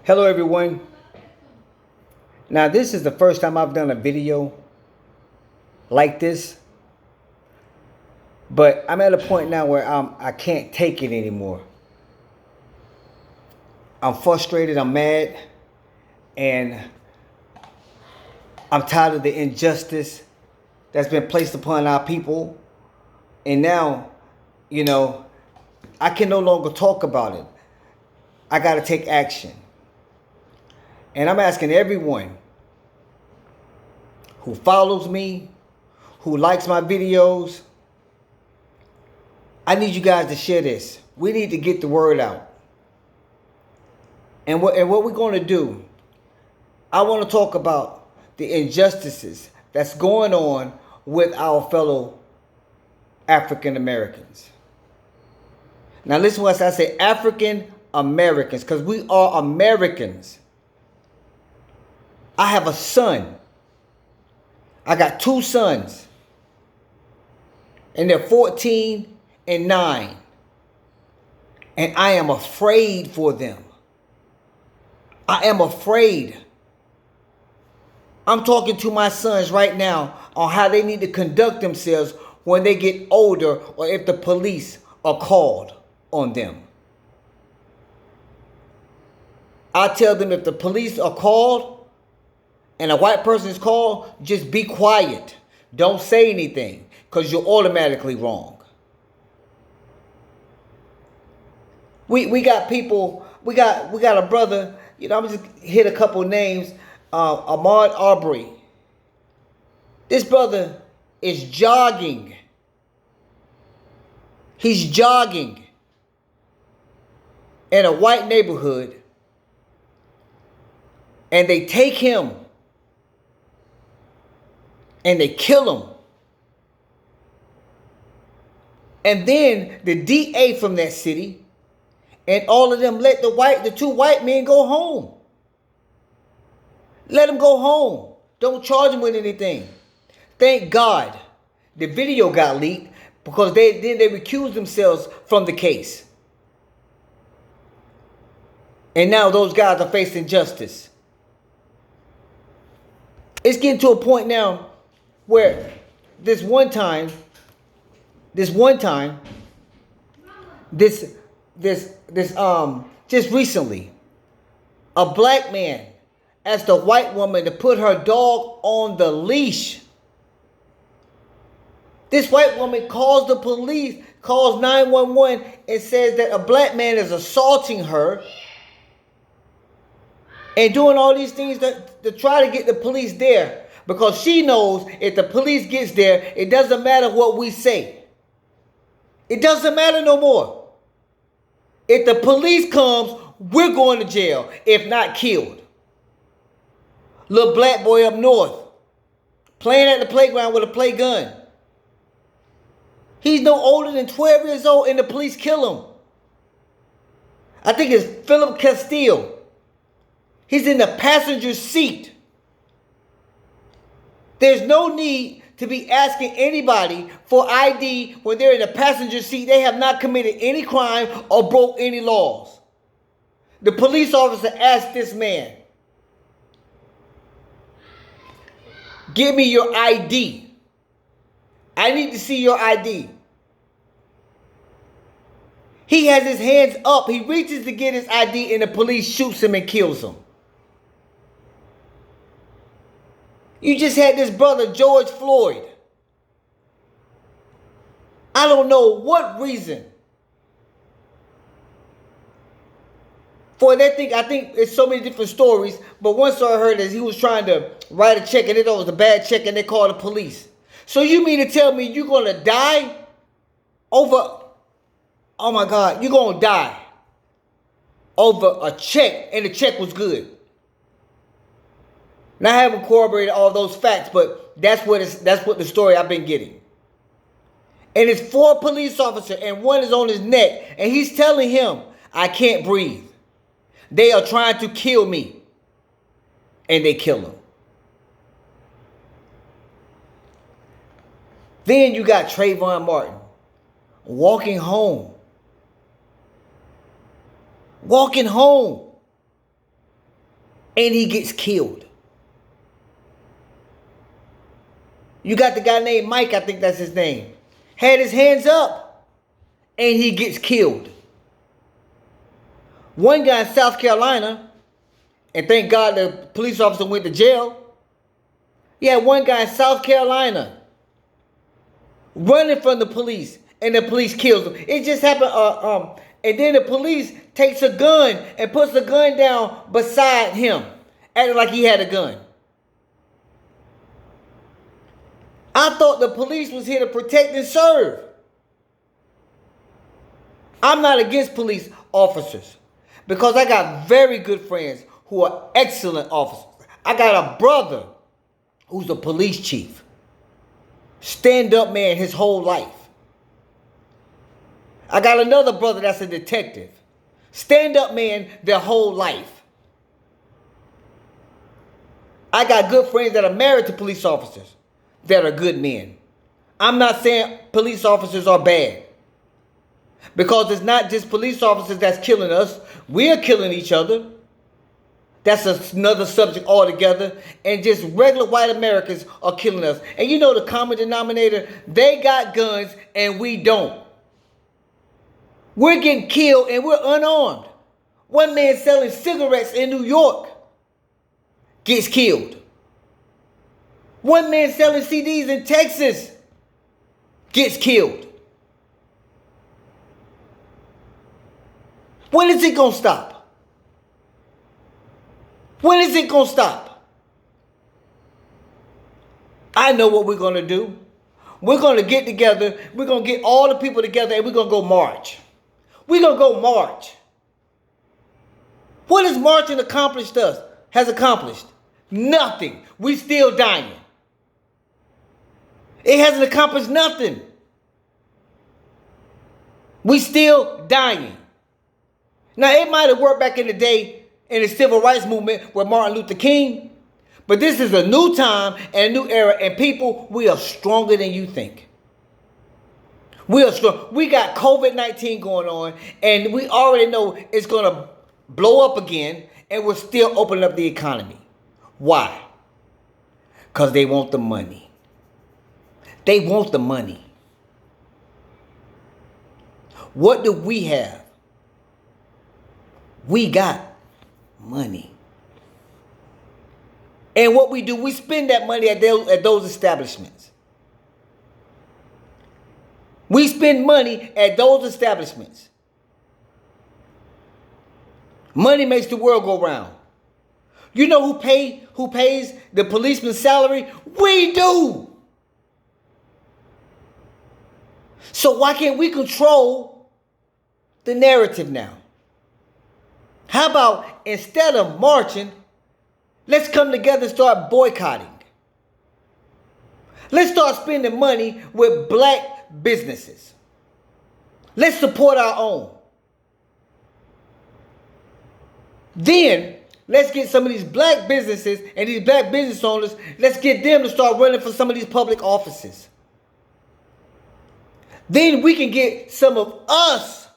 Hello everyone. Now this is the first time I've done a video like this, but I'm at a point now where I can't take it anymore. I'm frustrated, I'm mad, and I'm tired of the injustice that's been placed upon our people. And now, I can no longer talk about it. I got to take action. And I'm asking everyone who follows me, who likes my videos, I need you guys to share this. We need to get the word out. And what we're going to do, I want to talk about the injustices that's going on with our fellow African Americans. Now listen to what I say, African Americans, because we are Americans. I have a son. I got two sons. And they're 14 and 9. And I am afraid for them. I am afraid. I'm talking to my sons right now on how they need to conduct themselves when they get older or if the police are called on them. I tell them if the police are called and a white person is called, just be quiet. Don't say anything because you're automatically wrong. We got people, we got a brother, I'm just hit a couple names. Ahmaud Arbery. This brother is jogging. He's jogging in a white neighborhood, and they take him and they kill him. And then the DA from that city and all of them let the two white men go home. Let them go home. Don't charge them with anything. Thank God the video got leaked because they recused themselves from the case. And now those guys are facing justice. It's getting to a point now where just recently, a black man asked a white woman to put her dog on the leash. This white woman calls the police, calls 911 and says that a black man is assaulting her and doing all these things to try to get the police there, because she knows if the police gets there, it doesn't matter what we say. It doesn't matter no more. If the police comes, we're going to jail, if not killed. Little black boy up north, playing at the playground with a play gun. He's no older than 12 years old and the police kill him. I think it's Philip Castile. He's in the passenger seat. There's no need to be asking anybody for ID when they're in the passenger seat. They have not committed any crime or broke any laws. The police officer asked this man, "Give me your ID. I need to see your ID." He has his hands up. He reaches to get his ID and the police shoots him and kills him. You just had this brother, George Floyd. I don't know what reason for that thing. I think it's so many different stories, but one story I heard is he was trying to write a check and they thought it was a bad check and they called the police. So you mean to tell me you're going to die over, oh my God, you're going to die over a check and the check was good? Now I haven't corroborated all those facts, but that's what the story I've been getting. And it's 4 police officers and one is on his neck and he's telling him, "I can't breathe. They are trying to kill me." And they kill him. Then you got Trayvon Martin walking home. Walking home. and he gets killed. You got the guy named Mike, I think that's his name. Had his hands up and he gets killed. One guy in South Carolina, and thank God the police officer went to jail. Yeah, one guy in South Carolina running from the police, and the police kills him. It just happened. And then the police takes a gun and puts the gun down beside him, acting like he had a gun. I thought the police was here to protect and serve. I'm not against police officers because I got very good friends who are excellent officers. I got a brother who's a police chief. Stand-up man his whole life. I got another brother that's a detective. Stand-up man their whole life. I got good friends that are married to police officers that are good men. I'm not saying police officers are bad. Because it's not just police officers that's killing us. We're killing each other. That's another subject altogether. And just regular white Americans are killing us. And you know the common denominator? They got guns and we don't. We're getting killed and we're unarmed. One man selling cigarettes in New York gets killed. One man selling CDs in Texas gets killed. When is it going to stop? When is it going to stop? I know what we're going to do. We're going to get together. We're going to get all the people together and we're going to go march. We're going to go march. What has marching has accomplished? Nothing. We still dying. It hasn't accomplished nothing. We still dying. Now, it might have worked back in the day in the civil rights movement with Martin Luther King, but this is a new time and a new era, and people, we are stronger than you think. We are strong. We got COVID-19 going on, and we already know it's going to blow up again, and we're still opening up the economy. Why? Because they want the money. They want the money. What do we have? We got money. And what we do, we spend that money at those establishments. We spend money at those establishments. Money makes the world go round. You know who pays the policeman's salary? We do. So why can't we control the narrative now? How about instead of marching, let's come together and start boycotting. Let's start spending money with black businesses. Let's support our own. Then, let's get some of these black businesses and these black business owners, let's get them to start running for some of these public offices. Then we can get some of us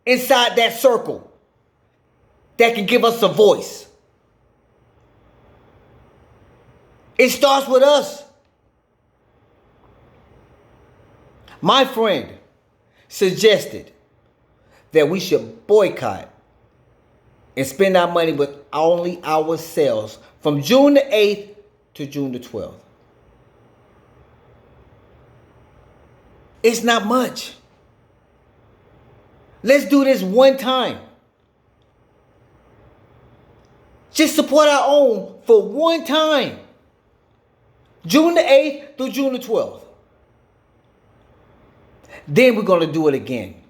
inside that circle that can give us a voice. It starts with us. My friend suggested that we should boycott and spend our money with only ourselves from June the 8th to June the 12th. It's not much. Let's do this one time. Just support our own for one time. June the 8th through June the 12th. Then we're going to do it again.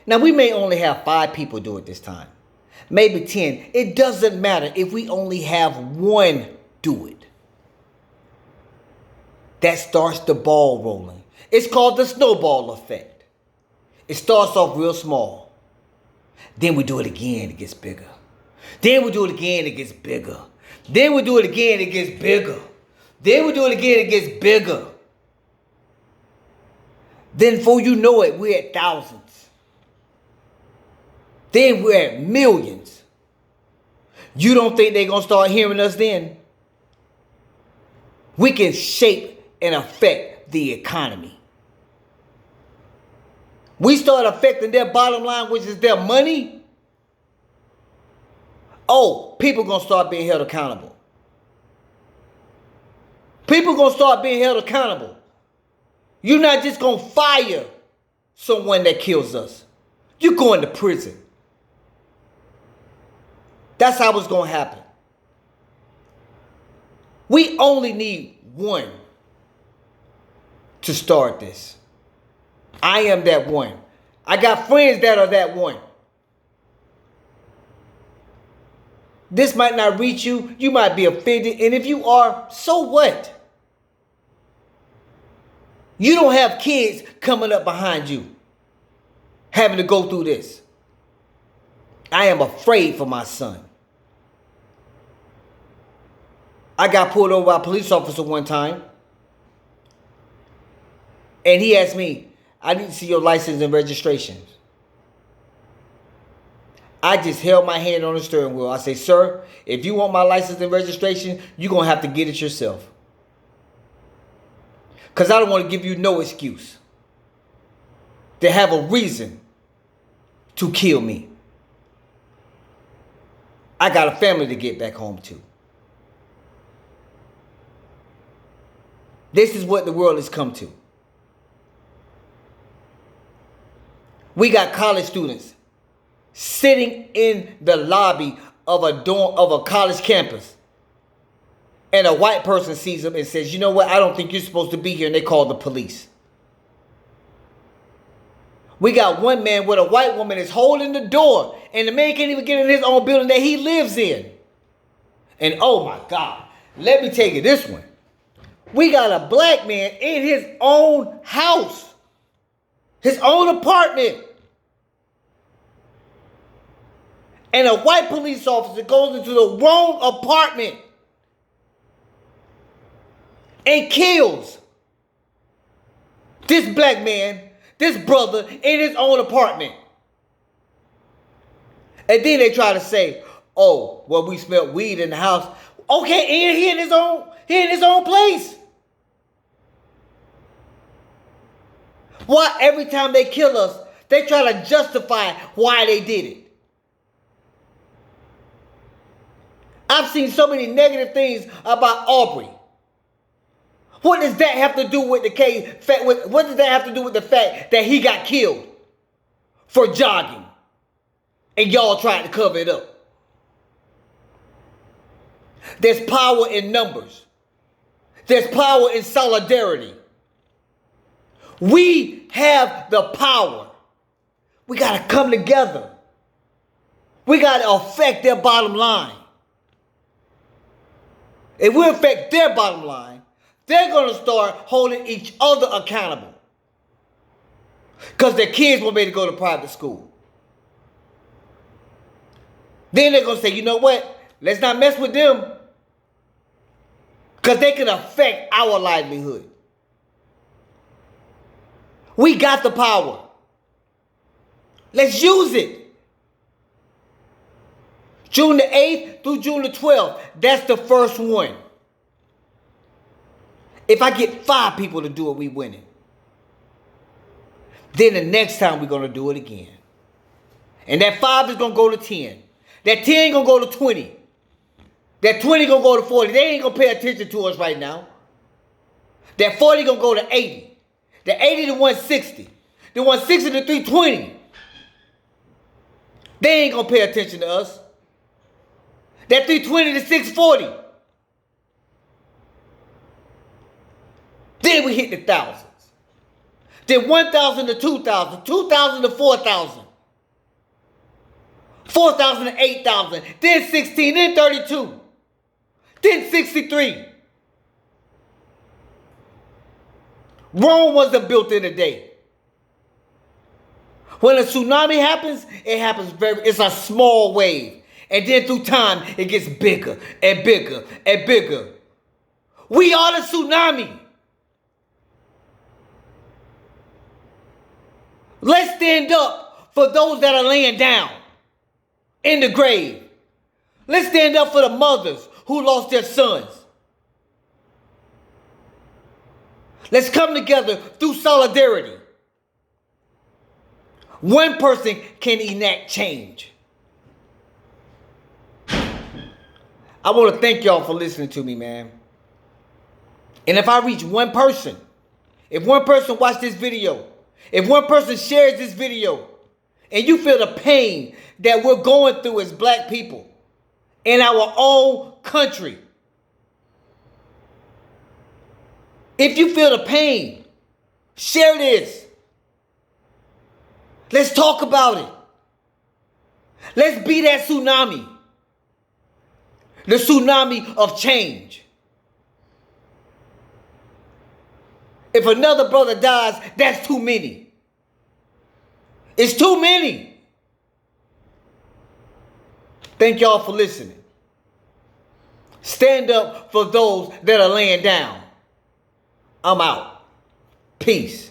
Now, we may only have 5 people do it this time. Maybe 10. It doesn't matter if we only have one do it. That starts the ball rolling. It's called the snowball effect. It starts off real small. Then we do it again, it gets bigger. Then we do it again, it gets bigger. Then we do it again, it gets bigger. Then we do it again, it gets bigger. Then before you know it, we're at thousands. Then we're at millions. You don't think they're going to start hearing us then? We can shape and affect the economy. We start affecting their bottom line, which is their money. Oh, people going to start being held accountable. People going to start being held accountable. You're not just going to fire someone that kills us. You're going to prison. That's how it's going to happen. We only need one to start this. I am that one. I got friends that are that one. This might not reach you. You might be offended. And if you are, so what? You don't have kids coming up behind you having to go through this. I am afraid for my son. I got pulled over by a police officer one time. And he asked me, I need to see your license and registrations. I just held my hand on the steering wheel. I say, sir, if you want my license and registration, you're going to have to get it yourself. Because I don't want to give you no excuse to have a reason to kill me. I got a family to get back home to. This is what the world has come to. We got college students sitting in the lobby of a college campus. And a white person sees them and says, you know what, I don't think you're supposed to be here. And they call the police. We got one man with a white woman is holding the door. And the man can't even get in his own building that he lives in. And oh my God, let me tell you this one. We got a black man in his own house. His own apartment. And a white police officer goes into the wrong apartment and kills this black man, this brother, in his own apartment. And then they try to say, oh, well, we smelled weed in the house. Okay, and he in his own place. Why every time they kill us, they try to justify why they did it? I've seen so many negative things about Aubrey. What does that have to do with the case? What does that have to do with the fact that he got killed for jogging and y'all tried to cover it up? There's power in numbers. There's power in solidarity. We have the power. We got to come together. We got to affect their bottom line. If we affect their bottom line, they're going to start holding each other accountable. Because their kids won't be able to go to private school. Then they're going to say, you know what? Let's not mess with them. Because they can affect our livelihood. We got the power. Let's use it. June the 8th through June the 12th. That's the first one. If I get 5 people to do it, we winning. Then the next time we're going to do it again. And that 5 is going to go to 10. That 10 going to go to 20. That 20 going to go to 40. They ain't going to pay attention to us right now. That 40 going to go to 80. The 80 to 160. The 160 to 320. They ain't going to pay attention to us. That 320 to 640. Then we hit the thousands. Then 1,000 to 2,000. 2,000 to 4,000. 4,000 to 8,000. Then 16. Then 32. Then 63. Rome wasn't built in a day. When a tsunami happens, it's a small wave. And then through time, it gets bigger and bigger and bigger. We are the tsunami. Let's stand up for those that are laying down in the grave. Let's stand up for the mothers who lost their sons. Let's come together through solidarity. One person can enact change. I want to thank y'all for listening to me, man. And if I reach one person, if one person watched this video, if one person shares this video, and you feel the pain that we're going through as black people in our own country, if you feel the pain, share this. Let's talk about it. Let's be that tsunami. The tsunami of change. If another brother dies, that's too many. It's too many. Thank y'all for listening. Stand up for those that are laying down. I'm out. Peace.